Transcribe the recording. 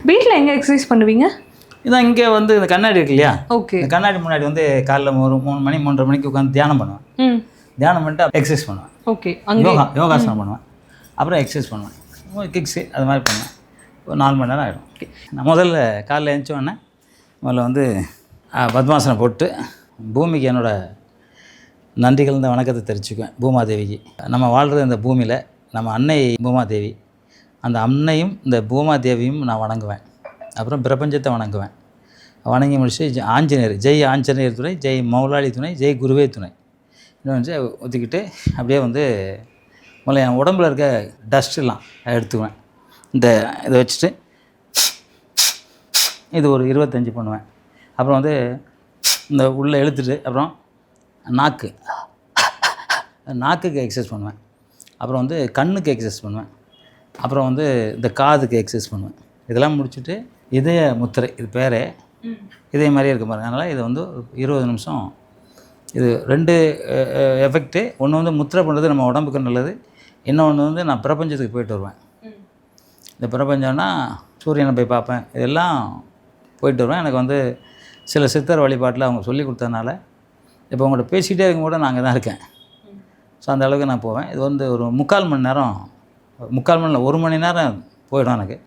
வீட்டில் எங்கே எக்ஸசைஸ் பண்ணுவீங்க? இதான் இங்கே வந்து இந்த கண்ணாடி இருக்கு இல்லையா, ஓகே. இந்த கண்ணாடி முன்னாடி வந்து காலைல ஒரு 3 மணி 3:30 மணிக்கு உட்காந்து தியானம் பண்ணுவேன். தியானம் பண்ணிட்டு எக்ஸசைஸ் பண்ணுவேன். ஓகே. யோகாசனம் பண்ணுவேன். அப்புறம் எக்ஸசைஸ் பண்ணுவேன். கிக்ஸு அது மாதிரி பண்ணுவேன். ஒரு 4 மணி நேரம் ஆகிடும். நான் முதல்ல காலைல எழுந்தோடனே முதல்ல வந்து பத்மாசனம் போட்டு பூமிக்கு என்னோடய நன்றி கலந்த வணக்கத்தை தெரிவிச்சுக்குவேன். பூமாதேவிக்கு நம்ம வாழ்கிறது இந்த பூமியில் நம்ம அன்னை பூமாதேவி, அந்த அன்னையும் இந்த பூமாதேவியும் நான் வணங்குவேன். அப்புறம் பிரபஞ்சத்தை வணங்குவேன். வணங்கி முடிச்சு ஆஞ்சநேயர், ஜெய் ஆஞ்சநேயர் துணை, ஜெய் மௌலாளி துணை, ஜெய் குருவே துணை இன்னொன்று ஊற்றிக்கிட்டு அப்படியே வந்து முதல்ல என் உடம்புல இருக்க டஸ்ட்டெல்லாம் எடுத்துக்குவேன். இதை வச்சுட்டு இது ஒரு 25 பண்ணுவேன். அப்புறம் வந்து இந்த உள்ளே இழுத்துட்டு அப்புறம் நாக்குக்கு எக்ஸசைஸ் பண்ணுவேன். அப்புறம் வந்து கண்ணுக்கு எக்ஸசைஸ் பண்ணுவேன். அப்புறம் வந்து இந்த காதுக்கு எக்ஸசைஸ் பண்ணுவேன். இதெல்லாம் முடிச்சுட்டு இதய முத்திரை, இது பேரே இதே மாதிரியே இருக்க பாருங்க. அதனால் இது வந்து 20 நிமிஷம். இது 2 எஃபெக்ட்டு. ஒன்று வந்து முத்திரை பண்ணுறது நம்ம உடம்புக்கு நல்லது. இன்னொன்று வந்து நான் பிரபஞ்சத்துக்கு போயிட்டு வருவேன். இந்த பிரபஞ்சம்னா சூரியனை போய் பார்ப்பேன். இதெல்லாம் போயிட்டு வருவேன். எனக்கு வந்து சில சித்தர் வழிபாட்டில் அவங்க சொல்லி கொடுத்ததுனால இப்போ உங்கள்கிட்ட பேசிக்கிட்டே இருக்கும் கூட நான் அங்கே தான் இருக்கேன். ஸோ அந்த அளவுக்கு நான் போவேன். இது வந்து ஒரு 1/4 மணி நேரம், 1/4 மணி நேரம் 1 மணி நேரம் போயிடும் எனக்கு.